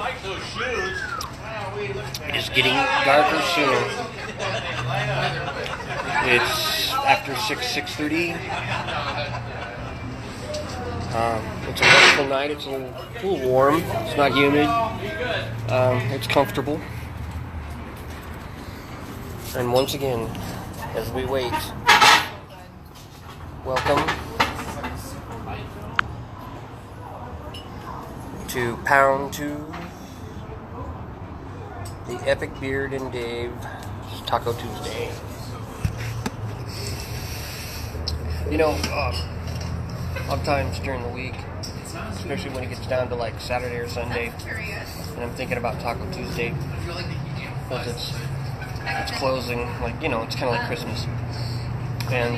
It is getting darker soon. It's after 6:30. It's a wonderful night. It's a little warm. It's not humid. It's comfortable. And once again, as we wait, welcome to Pound 2, the Epic Beard and Dave Taco Tuesday. You know, sometimes during the week, especially when it gets down to like Saturday or Sunday, and I'm thinking about Taco Tuesday, because it's closing, like, you know, it's kind of like Christmas. And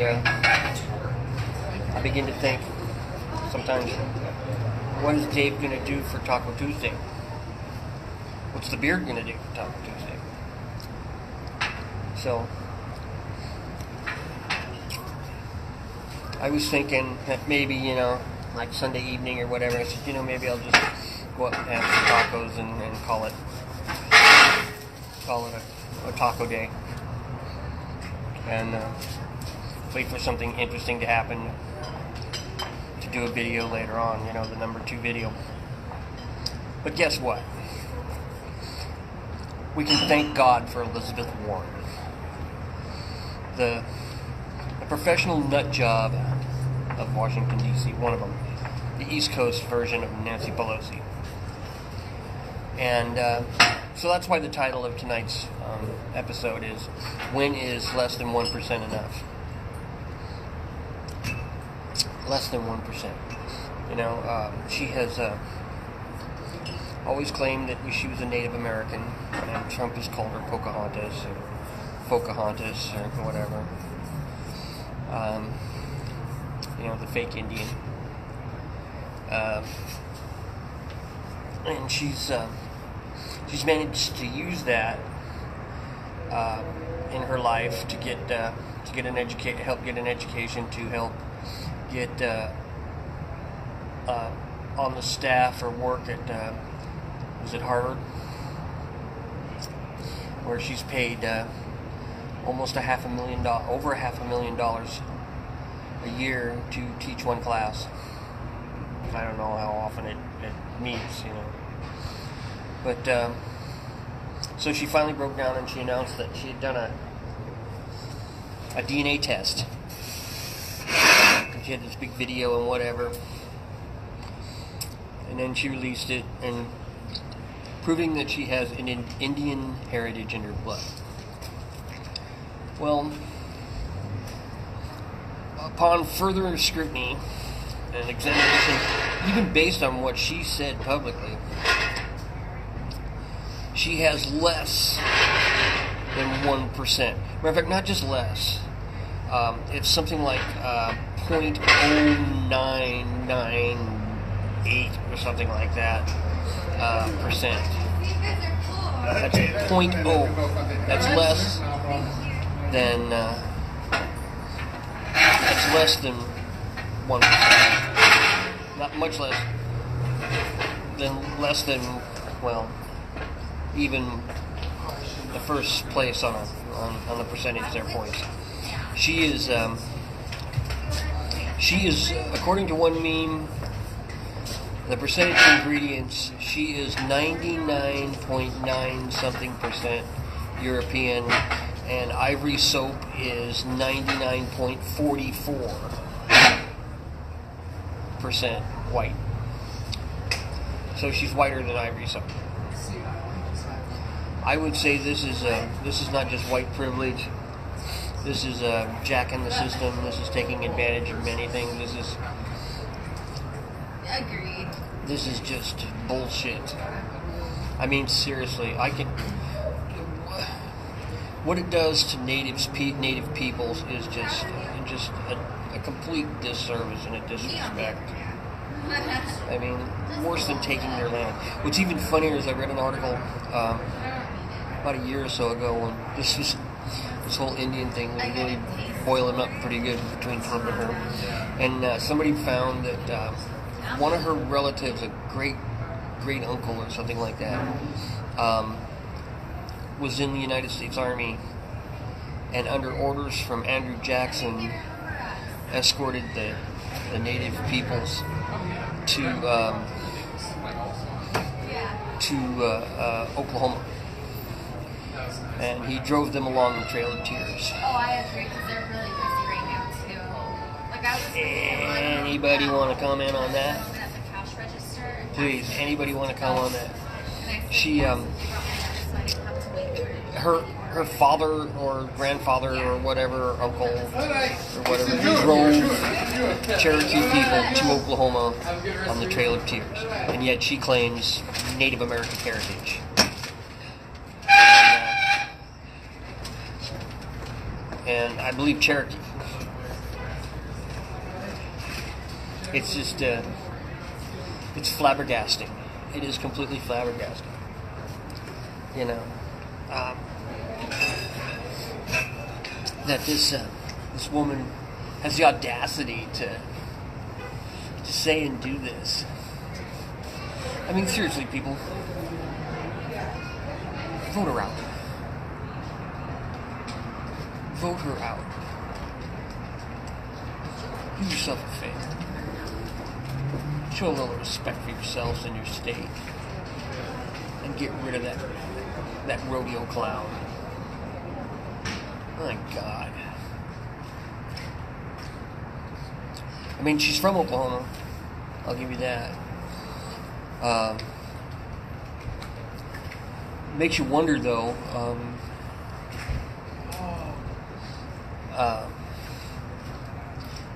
I begin to think sometimes, what is Dave going to do for Taco Tuesday? What's the beard going to do for Taco Tuesday? So, I was thinking that maybe, you know, like Sunday evening or whatever, I said, you know, maybe I'll just go up and have some tacos and call it a taco day. And wait for something interesting to happen to do a video later on, you know, the number 2 video. But guess what? We can thank God for Elizabeth Warren, the professional nut job of Washington, D.C., one of them, the East Coast version of Nancy Pelosi. And so that's why the title of tonight's episode is, When is Less Than 1% Enough? Less than 1%. You know, she has always claimed that she was a Native American, and Trump has called her Pocahontas or Pocahontas or whatever. You know, the fake Indian. And she's managed to use that in her life to get an help get an education, to help get on the staff or work at was it Harvard, where she's paid almost over $500,000 a year to teach one class. I don't know how often it meets, you know. But so she finally broke down and she announced that she had done a DNA test. She had this big video and whatever, and then she released it, and proving that she has an Indian heritage in her blood. Well, upon further scrutiny and examination, even based on what she said publicly, she has less than 1%. Matter of fact, not just less. It's something like 0.0998 or something like that percent. That's 0.0. That's less than 1%. Not much less than well, even the first place on the percentage there points. She is according to one meme, the percentage ingredients, she is 99.9 something percent European, and ivory soap is 99.44% white. So she's whiter than ivory soap. I would say this is not just white privilege. This is jacking the system. This is taking advantage of many things. Agreed. This is just bullshit. I mean, seriously, what it does to native peoples is just a complete disservice and a disrespect. I mean, worse than taking their land. What's even funnier is I read an article about a year or so ago when this whole Indian thing was really boiling up pretty good between Trump and her. And somebody found that one of her relatives, a great great uncle or something like that, was in the United States Army, and under orders from Andrew Jackson, escorted the native peoples to Oklahoma, and he drove them along the Trail of Tears. Oh, I agree, because they're really busy right now too. Like, I was Anybody want to comment on that? at the cash register. Please, anybody want to comment on that? She her father or grandfather or whatever, uncle or whatever, drove Cherokee people to Oklahoma on the Trail of Tears, and yet she claims Native American heritage. And I believe Cherokee. It's just, it's flabbergasting. It is completely flabbergasting. You know, that this woman has the audacity to say and do this. I mean, seriously, people, vote her out. Vote her out. Do yourself a favor. Show a little respect for yourselves and your state, and get rid of that rodeo clown. My God. I mean, she's from Oklahoma. I'll give you that. Makes you wonder, though,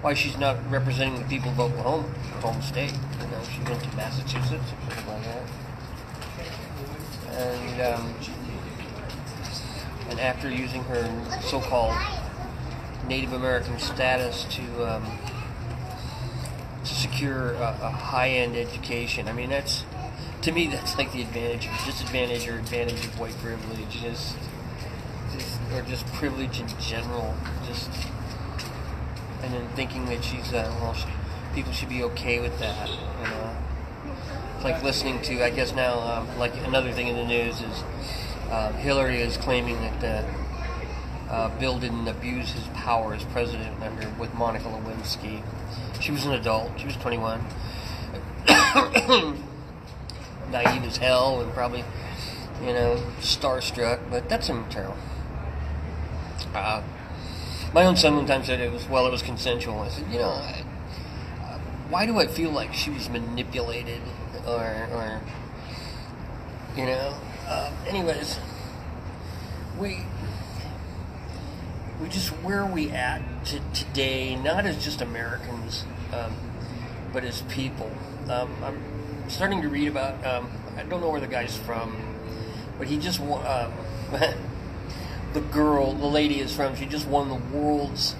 why she's not representing the people of Oklahoma, her home state. You know, she went to Massachusetts or something like that. And after using her so-called Native American status to secure a high-end education, I mean, that's, to me, that's like the disadvantage or advantage of white privilege, or just privilege in general, and then thinking that she's, people should be okay with that, you know. It's like listening to, I guess now, like another thing in the news is Hillary is claiming that Bill didn't abuse his power as president with Monica Lewinsky. She was an adult. She was 21. Naive as hell and probably, you know, starstruck, but that's immaterial. My own son one time said it was consensual. I said, you know, why do I feel like she was manipulated or you know? Anyways, we just, where are we at today? Not as just Americans, but as people. I'm starting to read about. I don't know where the guy's from, but he just the lady is from. She just won the world's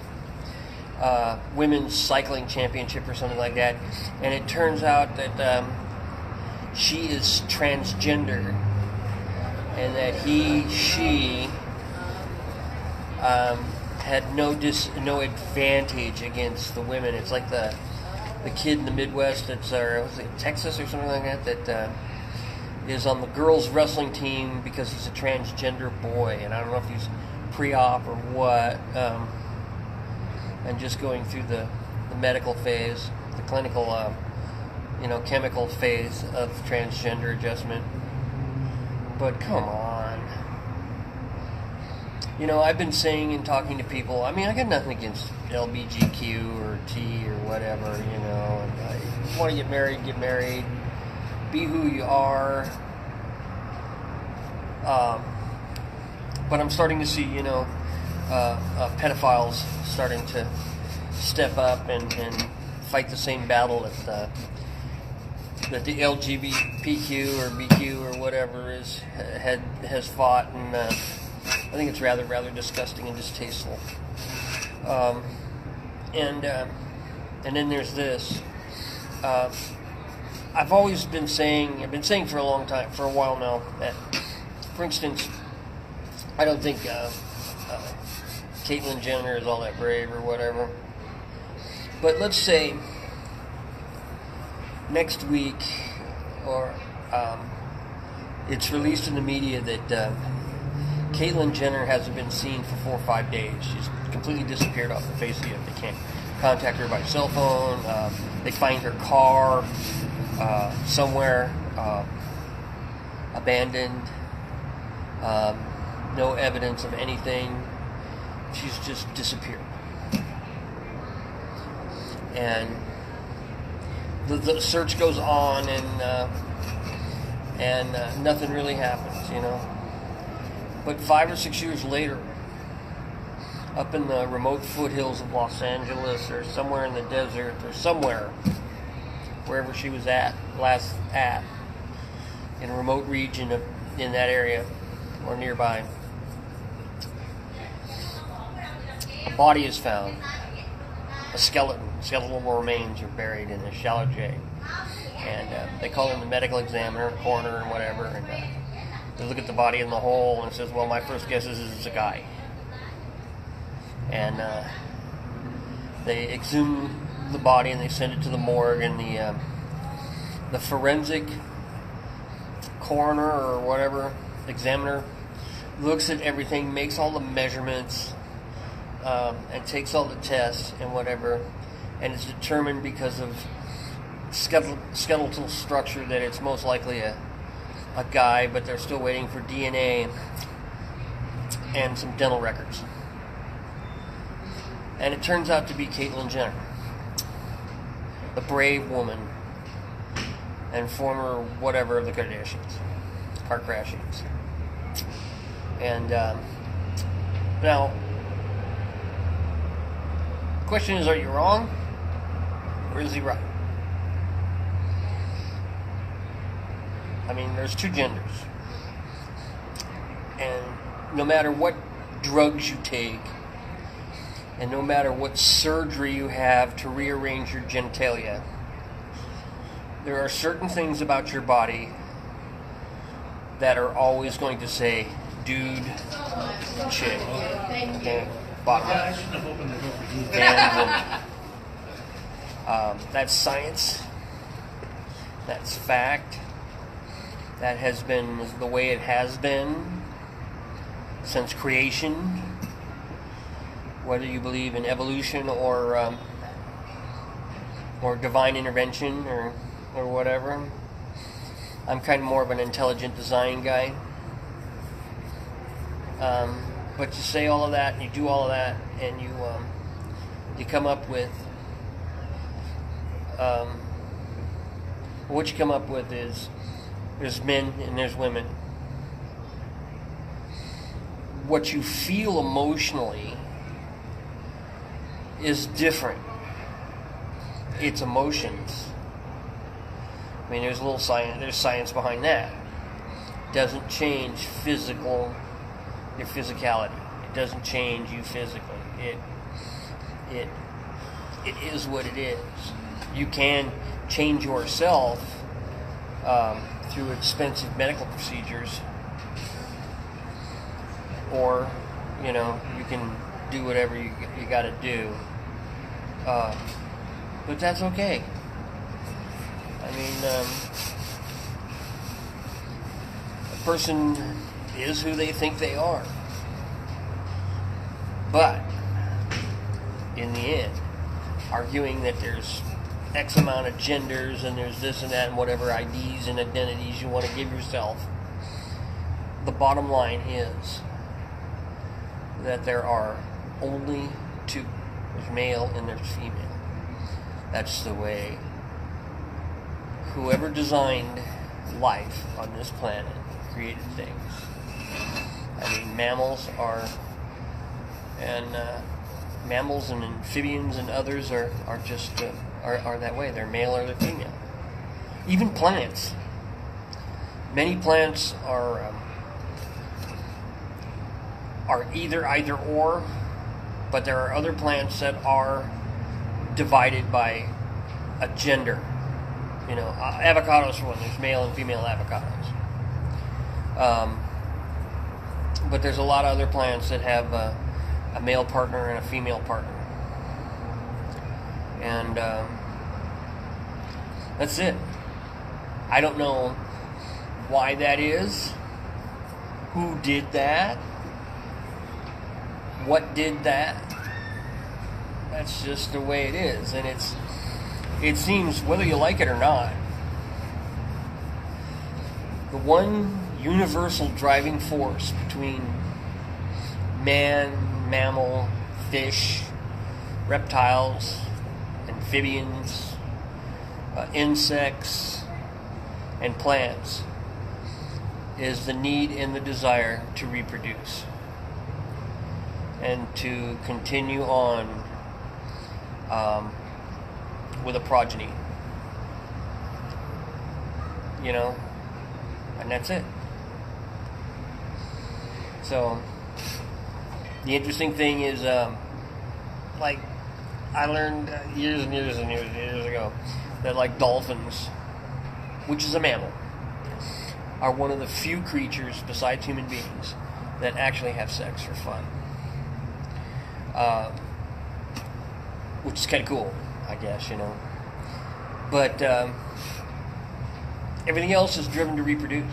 women's cycling championship or something like that, and it turns out that she is transgender, and that she had no advantage against the women. It's like the kid in the Midwest that's was it Texas or something like that is on the girls wrestling team because he's a transgender boy, and I don't know if he's pre-op or what, and just going through the medical phase, the clinical chemical phase of transgender adjustment. But come on. You know, I've been saying and talking to people, I mean, I got nothing against LBGQ or T or whatever, you know, and if you want to get married, be who you are. But I'm starting to see, you know, pedophiles starting to step up and fight the same battle that the LGBTQ or BQ or whatever has fought, and I think it's rather disgusting and distasteful. And then there's this. I've been saying for a long time, for a while now, that, for instance, I don't think Caitlyn Jenner is all that brave or whatever. But let's say next week, or it's released in the media that Caitlyn Jenner hasn't been seen for 4 or 5 days. She's completely disappeared off the face of the earth. They can't contact her by cell phone. They find her car somewhere abandoned. No evidence of anything. She's just disappeared. And the search goes on, and nothing really happens, you know. But 5 or 6 years later, up in the remote foothills of Los Angeles, or somewhere in the desert, or somewhere, wherever she was last at, in a remote region in that area or nearby, a body is found. A skeletal remains are buried in a shallow J. And they call in the medical examiner, coroner, and whatever, and they look at the body in the hole and says, well, my first guess is it's a guy. And they exhume the body and they send it to the morgue, and the forensic coroner or whatever, examiner, looks at everything, makes all the measurements, and takes all the tests and whatever, and it's determined because of skeletal structure that it's most likely a guy, but they're still waiting for DNA and some dental records. And it turns out to be Caitlyn Jenner, the brave woman and former whatever of the Kardashians, car crashings. And now, the question is, are you wrong, or is he right? I mean, there's 2 genders. And no matter what drugs you take, and no matter what surgery you have to rearrange your genitalia, there are certain things about your body that are always going to say dude, chick, okay, bottom line, and woman. That's science. That's fact. That has been the way it has been since creation. Whether you believe in evolution or divine intervention or whatever. I'm kind of more of an intelligent design guy. But you say all of that, and you do all of that, and you come up with what you come up with is there's men and there's women. What you feel emotionally is different. It's emotions. I mean, there's science behind that. It doesn't change your physicality. It doesn't change you physically. It is what it is. You can change yourself through expensive medical procedures, or you can do whatever you got to do. But that's okay. I mean, a person is who they think they are. But in the end, arguing that there's X amount of genders and there's this and that and whatever IDs and identities you want to give yourself, the bottom line is that there are only 2. There's male and there's female. That's the way whoever designed life on this planet created things. I mean, mammals and amphibians and others are just are that way. They're male or they're female. Even plants. Many plants are either or, but there are other plants that are divided by a gender. Avocados for one. There's male and female avocados. But there's a lot of other plants that have a male partner and a female partner. And that's it. I don't know why that is, who did that, what did that. That's just the way it is, and it seems, whether you like it or not, the one universal driving force between man, mammal, fish, reptiles, amphibians, insects, and plants is the need and the desire to reproduce and to continue on with a progeny. You know, and that's it. So the interesting thing is, like, I learned years and years and years and years ago that, like, dolphins, which is a mammal, are one of the few creatures besides human beings that actually have sex for fun. Which is kind of cool, I guess, you know. But everything else is driven to reproduce.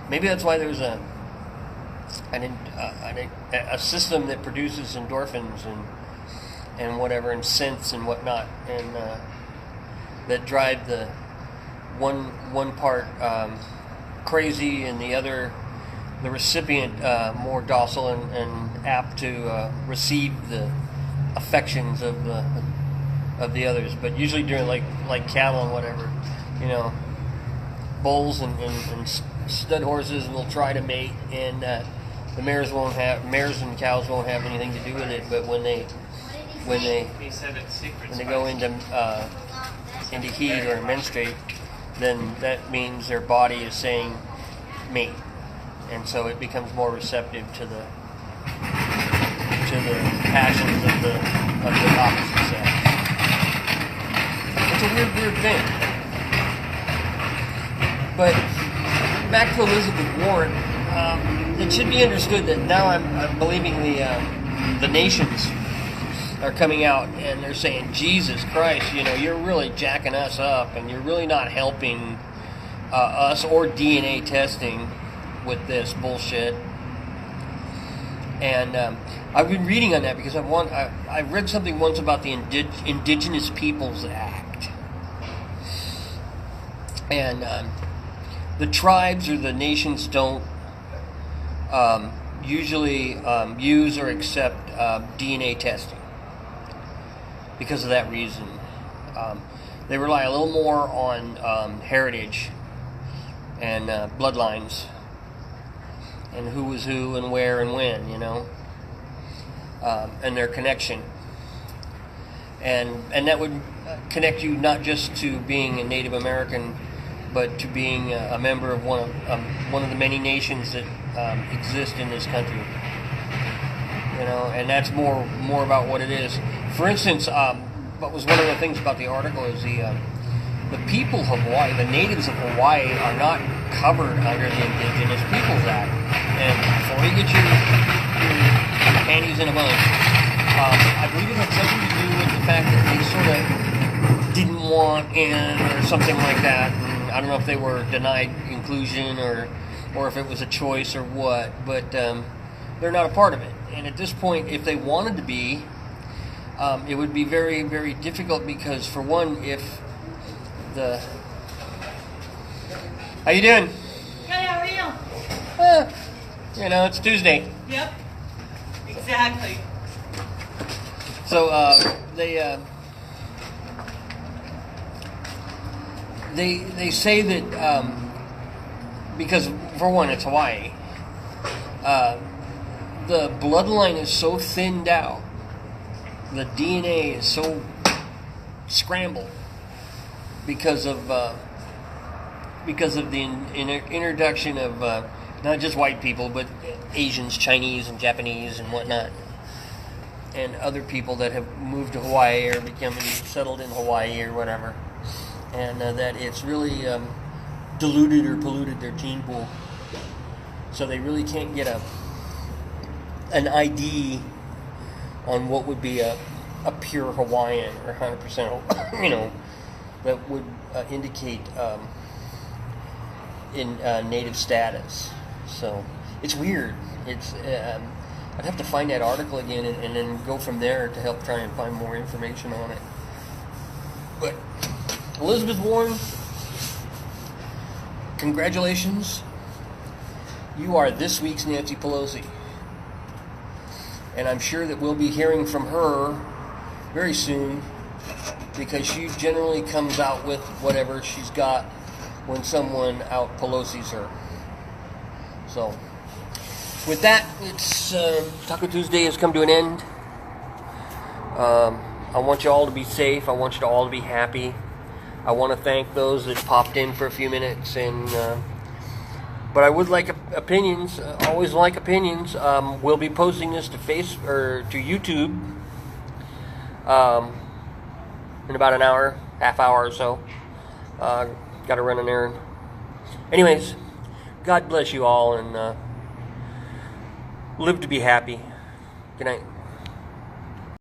Maybe that's why there's a system that produces endorphins and whatever, and scents and whatnot, and that drive the one part crazy and the other, the recipient, more docile and apt to receive the affections of the others. But usually during like cattle and whatever, you know, bulls and stud horses will try to mate, and the mares and cows won't have anything to do with it. But when they go into heat or menstruate, then that means their body is saying mate, and so it becomes more receptive to the passions of the opposite sex. It's a weird thing. But back to Elizabeth Warren, it should be understood that now I'm believing the nations are coming out and they're saying, Jesus Christ, you know, you're really jacking us up and you're really not helping us or DNA testing with this bullshit. And I've been reading on that because I read something once about the Indigenous Peoples Act. And the tribes or the nations don't usually use or accept DNA testing because of that reason. They rely a little more on heritage and bloodlines and who was who and where and when, you know, and their connection. And that would connect you not just to being a Native American, but to being a member of one of the many nations that exist in this country. You know, and that's more about what it is. For instance, what was one of the things about the article is the people of Hawaii, the natives of Hawaii, are not covered under the Indigenous Peoples Act. And before you get your panties in a bunch, I believe it had something to do with the fact that they sort of didn't want in or something like that. And I don't know if they were denied inclusion or if it was a choice or what, but they're not a part of it. And at this point, if they wanted to be, it would be very, very difficult because, for one, if the... How you doing? Good, how are you? You know, it's Tuesday. Yep, exactly. So they say that because, for one, it's Hawaii. The bloodline is so thinned out, the DNA is so scrambled because of the introduction of not just white people, but Asians, Chinese, and Japanese, and whatnot, and other people that have moved to Hawaii or become settled in Hawaii or whatever, and that it's really diluted or polluted their gene pool, so they really can't get an ID on what would be a pure Hawaiian or 100%, you know, that would indicate in native status. So it's weird. It's I'd have to find that article again and then go from there to help try and find more information on it. But Elizabeth Warren, congratulations. You are this week's Nancy Pelosi. And I'm sure that we'll be hearing from her very soon, because she generally comes out with whatever she's got when someone out Pelosi's her. So, with that, it's Taco Tuesday has come to an end. I want you all to be safe. I want you all to be happy. I want to thank those that popped in for a few minutes, and but I would like opinions. Always like opinions. We'll be posting this to to YouTube in about an hour, half hour or so. Got to run an errand. Anyways, God bless you all, and live to be happy. Good night.